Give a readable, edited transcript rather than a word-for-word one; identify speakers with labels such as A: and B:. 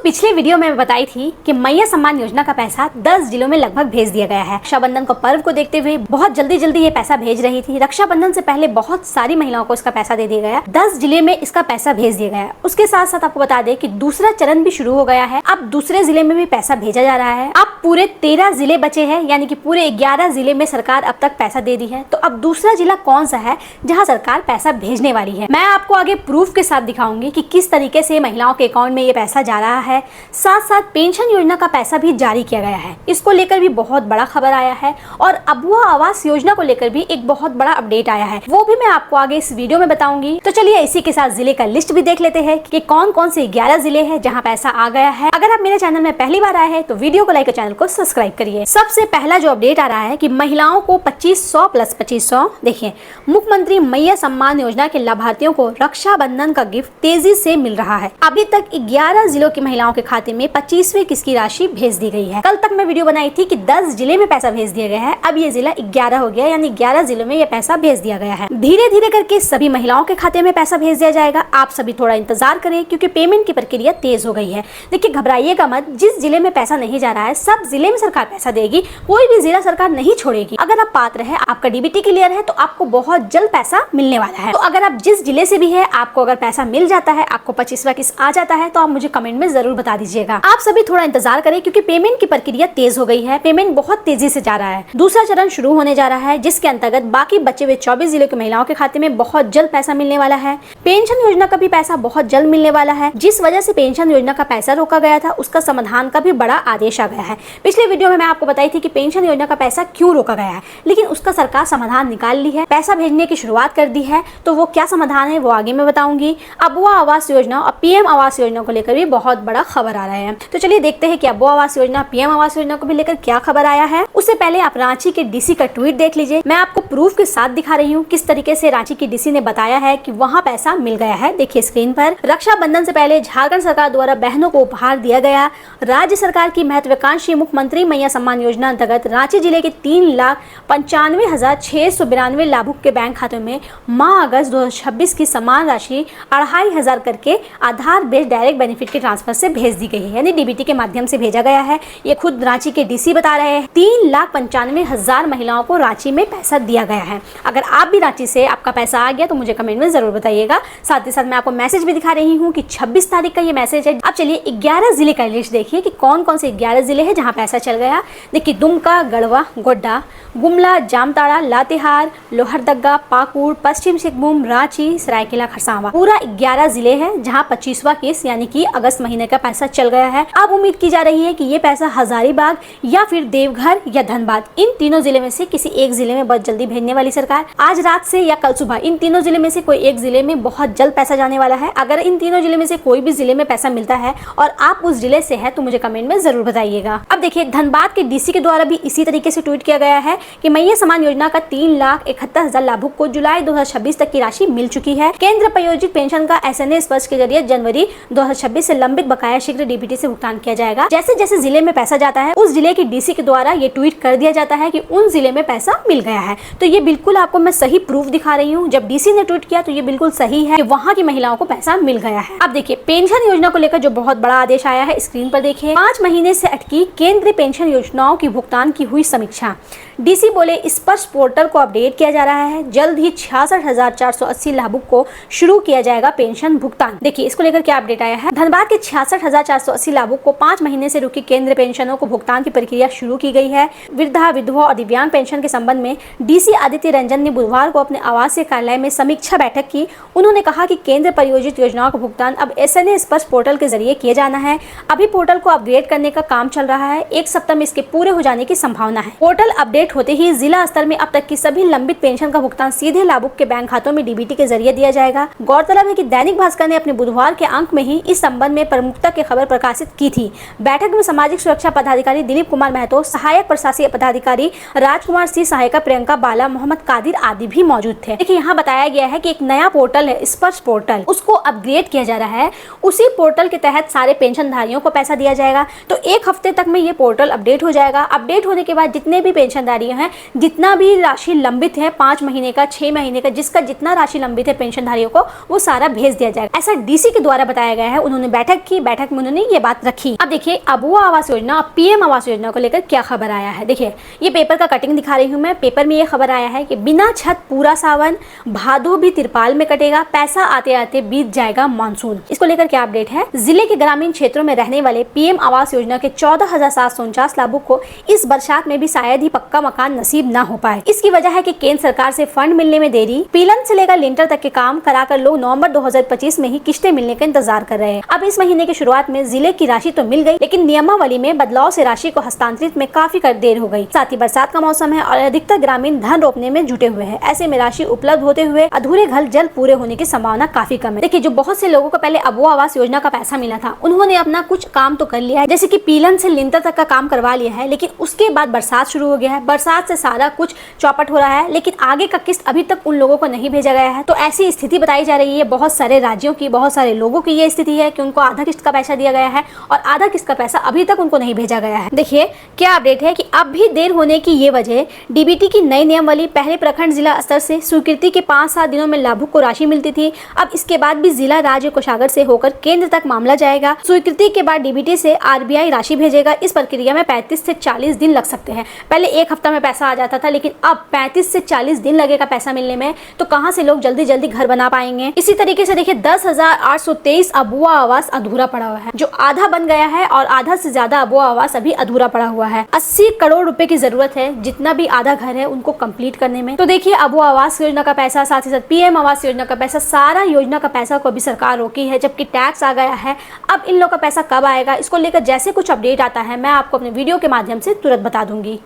A: पिछले वीडियो में बताई थी कि मैया सम्मान योजना का पैसा 10 जिलों में लगभग भेज दिया गया है। रक्षाबंधन को पर्व को देखते हुए बहुत जल्दी ये पैसा भेज रही थी। रक्षाबंधन से पहले बहुत सारी महिलाओं को इसका पैसा दे दिया गया। 10 जिले में इसका पैसा भेज दिया गया। उसके साथ साथ आपको बता दें कि दूसरा चरण भी शुरू हो गया है। अब दूसरे जिले में भी पैसा भेजा जा रहा है। अब पूरे 13 जिले बचे हैं, यानी कि पूरे 11 जिले में सरकार अब तक पैसा दे दी है। तो अब दूसरा जिला कौन सा है जहाँ सरकार पैसा भेजने वाली है, मैं आपको आगे प्रूफ के साथ दिखाऊंगी कि किस तरीके से महिलाओं के अकाउंट में ये पैसा जा रहा है। साथ साथ पेंशन योजना का पैसा भी जारी किया गया है। इसको लेकर भी बहुत बड़ा खबर आया है और अबुआ आवास योजना को लेकर भी एक बहुत बड़ा अपडेट आया है, वो भी मैं आपको आगे इस वीडियो में बताऊंगी। तो चलिए इसी के साथ जिले का लिस्ट भी देख लेते हैं कि कौन कौन से 11 जिले हैं जहां पैसा आ गया है। अगर आप मेरे चैनल में पहली बार आए हैं तो वीडियो को लाइक और चैनल को सब्सक्राइब करिए। सबसे पहला जो अपडेट आ रहा है कि महिलाओं को 2500 प्लस 2500, देखिए मुख्यमंत्री मैया सम्मान योजना के लाभार्थियों को रक्षाबंधन का गिफ्ट तेजी से मिल रहा है। अभी तक 11 जिलों की महिलाओं के खाते में 25वीं किस्त की राशि भेज दी गई है। कल तक मैं वीडियो बनाई थी कि 10 जिले में पैसा भेज दिया गया है। अब ये जिला 11 हो गया, यानी 11 जिलों में ये पैसा भेज दिया गया है। धीरे धीरे करके सभी महिलाओं के खाते में पैसा भेज दिया जाएगा। आप सभी थोड़ा इंतजार करें क्योंकि पेमेंट की प्रक्रिया तेज हो गई है। देखिए घबराइएगा मत, जिस जिले में पैसा नहीं जा रहा है सब जिले में सरकार पैसा देगी, कोई भी जिला सरकार नहीं छोड़ेगी। अगर आप पात्र है, आपका डीबीटी क्लियर है तो आपको बहुत जल्द पैसा मिलने वाला है। तो अगर आप जिस जिले से भी है, आपको अगर पैसा मिल जाता है, आपको 25वां किस्त आ जाता है तो आप मुझे कमेंट में जरूर बता दीजिएगा। आप सभी थोड़ा इंतजार करें क्योंकि पेमेंट की प्रक्रिया तेज हो गई है। पेमेंट बहुत तेजी से जा रहा है। दूसरा चरण शुरू होने जा रहा है जिसके अंतर्गत बाकी बचे हुए 24 जिलों की महिलाओं के खाते में बहुत जल्द पैसा मिलने वाला है। पेंशन योजना का भी पैसा बहुत जल्द मिलने वाला है। जिस वजह से पेंशन योजना का पैसा रोका गया था उसका समाधान का भी बड़ा आदेश आ गया है। पिछले वीडियो में मैं आपको बताई थी कि पेंशन योजना का पैसा क्यों रोका गया है, लेकिन उसका सरकार समाधान निकाल ली है, पैसा भेजने की शुरुआत कर दी है। तो वो क्या समाधान है वो आगे मैं बताऊंगी। अबुआ आवास योजना और पीएम आवास योजना को लेकर भी बहुत बड़ा खबर आ रहा है। तो चलिए देखते हैं कि अबुआ आवास योजना, पीएम आवास योजना को भी लेकर क्या खबर आया है। उससे पहले आप रांची के डीसी का ट्वीट देख लीजिए। मैं आपको प्रूफ के साथ दिखा रही हूँ किस तरीके से रांची की डीसी ने बताया है कि वहाँ पैसा मिल गया है। देखिए स्क्रीन पर, रक्षाबंधन से पहले झारखंड सरकार द्वारा बहनों को उपहार दिया गया। राज्य सरकार की महत्वाकांक्षी मुख्यमंत्री मैया सम्मान योजना अंतर्गत रांची जिले के 3,95,692 लाभुक के बैंक खातों में माह अगस्त 2026 की समान राशि 2500 करके आधार बेस्ड डायरेक्ट बेनिफिट के ट्रांसफर से भेज दी गई है, यानी डीबीटी के माध्यम से भेजा गया है। ये खुद रांची के डीसी बता रहे हैं। 3,95,000 महिलाओं को रांची में पैसा दिया गया है। अगर आप भी रांची से आपका पैसा आ गया तो मुझे कमेंट में जरूर बताइएगा। साथ ही साथ मैं आपको मैसेज भी दिखा रही हूँ कि 26 तारीख का ये मैसेज है। अब चलिए 11 जिले का लिस्ट देखिए कि कौन कौन से 11 जिले हैं जहाँ पैसा चल गया। देखिए दुमका, गढ़वा, गोड्डा, गुमला, जामताड़ा, लातेहार, लोहरदगा, पाकुड़, पश्चिम सिंहभूम, रांची, सरायकेला, खरसावां, पूरा 11 जिले हैं जहां 25वां किस्त यानी कि अगस्त महीने का पैसा चल गया है। अब उम्मीद की जा रही है कि ये पैसा हजारीबाग या फिर देवघर या धनबाद, इन तीनों जिले में से किसी एक जिले में बहुत जल्दी भेजने वाली सरकार। आज रात से या कल सुबह इन तीनों जिले में से कोई एक जिले में बहुत जल्द पैसा जाने वाला है। अगर इन तीनों जिले में से कोई भी जिले में पैसा मिलता है और आप उस जिले से है तो मुझे कमेंट में जरूर बताइएगा। अब देखिए धनबाद के डीसी के द्वारा भी इसी तरीके से ट्वीट किया गया है कि मैया सम्मान योजना का 3,71,000 लाभुक को जुलाई 2026 तक की राशि मिल चुकी है। केंद्र प्रायोजित पेंशन का एसएनए स्पर्श के जरिए जनवरी 2026 से लंबित बकाया शीघ्र डीबीटी से भुगतान किया जाएगा। जैसे जैसे जिले में पैसा जाता है उस जिले की डीसी के द्वारा ये ट्वीट कर दिया जाता है कि उन जिले में पैसा मिल गया है। तो ये बिल्कुल आपको मैं सही प्रूफ दिखा रही हूँ। जब डीसी ने ट्वीट किया तो ये बिल्कुल सही है कि वहाँ की महिलाओं को पैसा मिल गया है। अब देखिए पेंशन योजना को लेकर जो बहुत बड़ा आदेश आया है स्क्रीन पर देखिए। 5 महीने से अटकी केंद्रीय पेंशन योजनाओं की भुगतान की हुई समीक्षा। डीसी बोले स्पर्श पोर्टल को अपडेट किया जा रहा है। जल्द ही 66,480 लाभुक को शुरू किया जाएगा पेंशन भुगतान। देखिए इसको लेकर क्या अपडेट आया है। धनबाद के 66,480 लाभुक को 5 महीने से रुकी केंद्र पेंशनों को भुगतान की प्रक्रिया शुरू की गई है। वृद्धा, विधवा और दिव्यांग पेंशन के संबंध में डीसी आदित्य रंजन ने बुधवार को अपने आवासीय कार्यालय में समीक्षा बैठक की। उन्होंने कहा कि केंद्र प्रायोजित योजनाओं का भुगतान अब एसएनए स्पर्श पोर्टल के जरिए किया जाना है। अभी पोर्टल को अपग्रेड करने का काम चल रहा है। 1 सप्ताह में इसके पूरे हो जाने की संभावना है। पोर्टल अपडेट होते ही जिला स्तर में अब तक की सभी लंबित पेंशन का भुगतान सीधे लाभुक के बैंक खातों में डीबीटी के जरिए दिया जाएगा। गौरतलब है कि दैनिक भास्कर ने अपने बुधवार के अंक में ही इस संबंध में प्रमुखता की खबर प्रकाशित की थी। बैठक में सामाजिक सुरक्षा पदाधिकारी दिलीप कुमार महतो, सहायक प्रशासकीय पदाधिकारी राजकुमार सिंह, सहायिका प्रियंका बाला, मोहम्मद कादिर आदि भी मौजूद थे। देखिए यहाँ बताया गया है कि एक नया पोर्टल है स्पर्श पोर्टल, उसको अपग्रेड किया जा रहा है। उसी पोर्टल के तहत सारे पेंशनधारियों को पैसा दिया जाएगा। तो 1 हफ्ते तक में ये पोर्टल अपडेट हो जाएगा। अपडेट होने के बाद जितने भी पेंशनधारी पेंशनधारी हैं, जितना भी राशि लंबित है 5 महीने का, 6 महीने का, जिसका जितना राशि लंबित है पेंशनधारियों को, वो सारा भेज दिया जाएगा, ऐसा डीसी के द्वारा बताया गया है। उन्होंने बैठक की, बैठक में उन्होंने ये बात रखी। अब देखिए अबुआ आवास योजना, पीएम आवास योजना को लेकर क्या खबर आया है। देखिए ये पेपर का कटिंग दिखा रही हूँ मैं। पेपर में ये खबर आया है कि बिना छत पूरा सावन, भादो भी तिरपाल में कटेगा, पैसा आते आते बीत जाएगा मानसून। इसको लेकर क्या अपडेट है। जिले के ग्रामीण क्षेत्रों में रहने वाले पीएम आवास योजना के 14,749 लाभुक को इस बरसात में भी शायद ही पक्का मकान नसीब न हो पाए। इसकी वजह है कि केंद्र सरकार से फंड मिलने में देरी, पीलन से लेकर लिंटर तक के काम कराकर लोग नवंबर 2025 में ही किस्तें मिलने का इंतजार कर रहे हैं। अब इस महीने की शुरुआत में जिले की राशि तो मिल गई, लेकिन नियमावली में बदलाव से राशि को हस्तांतरित में काफी देर हो गई। साथ ही बरसात का मौसम है और अधिकतर ग्रामीण धन रोपने में जुटे हुए हैं। ऐसे में राशि उपलब्ध होते हुए अधूरे घर जल्द पूरे होने की संभावना काफी कम है। देखिए जो बहुत से लोगों को पहले अबुआ आवास योजना का पैसा मिला था, उन्होंने अपना कुछ काम तो कर लिया है, जैसे कि पीलन से लिंटर तक का काम करवा लिया है, लेकिन उसके बाद बरसात शुरू हो गया है। बरसात से सारा कुछ चौपट हो रहा है, लेकिन आगे का किस्त अभी तक उन लोगों को नहीं भेजा गया है। तो ऐसी स्थिति बताई जा रही है। बहुत सारे राज्यों की, बहुत सारे लोगों की ये स्थिति है कि उनको आधा किस्त का पैसा दिया गया है और आधा किस्त का पैसा अभी तक उनको नहीं भेजा गया है। देखिए क्या अपडेट है कि अब भी देर होने की ये वजह, डीबीटी की नई नियमावली पहले प्रखंड जिला स्तर से स्वीकृति के 5-7 दिनों में लाभुक को राशि मिलती थी। अब इसके बाद भी जिला, राज्य कोषागार से होकर केंद्र तक मामला जाएगा। स्वीकृति के बाद डीबीटी से आरबीआई राशि भेजेगा। इस प्रक्रिया में 35 से 40 दिन लग सकते हैं। पहले 1 हफ्ता में पैसा आ जाता था, लेकिन अब 35 से 40 दिन लगेगा पैसा मिलने में। तो कहां से लोग जल्दी जल्दी घर बना पाएंगे। इसी तरीके से देखिए 10,823 अबुआ आवास अधूरा पड़ा हुआ है, जो आधा बन गया है और आधा से ज्यादा अबुआ आवास अभी अधूरा पड़ा हुआ है। 80 करोड़ रुपए की जरूरत है जितना भी आधा घर है उनको कंप्लीट करने में। तो देखिए अबुआ आवास योजना का पैसा, साथ ही साथ पीएम आवास योजना का पैसा, सारा योजना का पैसा को अभी सरकार रोकी है, जबकि टैक्स आ गया है। अब इन लोगों का पैसा कब आएगा, इसको लेकर जैसे कुछ अपडेट आता है मैं आपको अपने वीडियो के माध्यम से तुरंत बता दूंगी।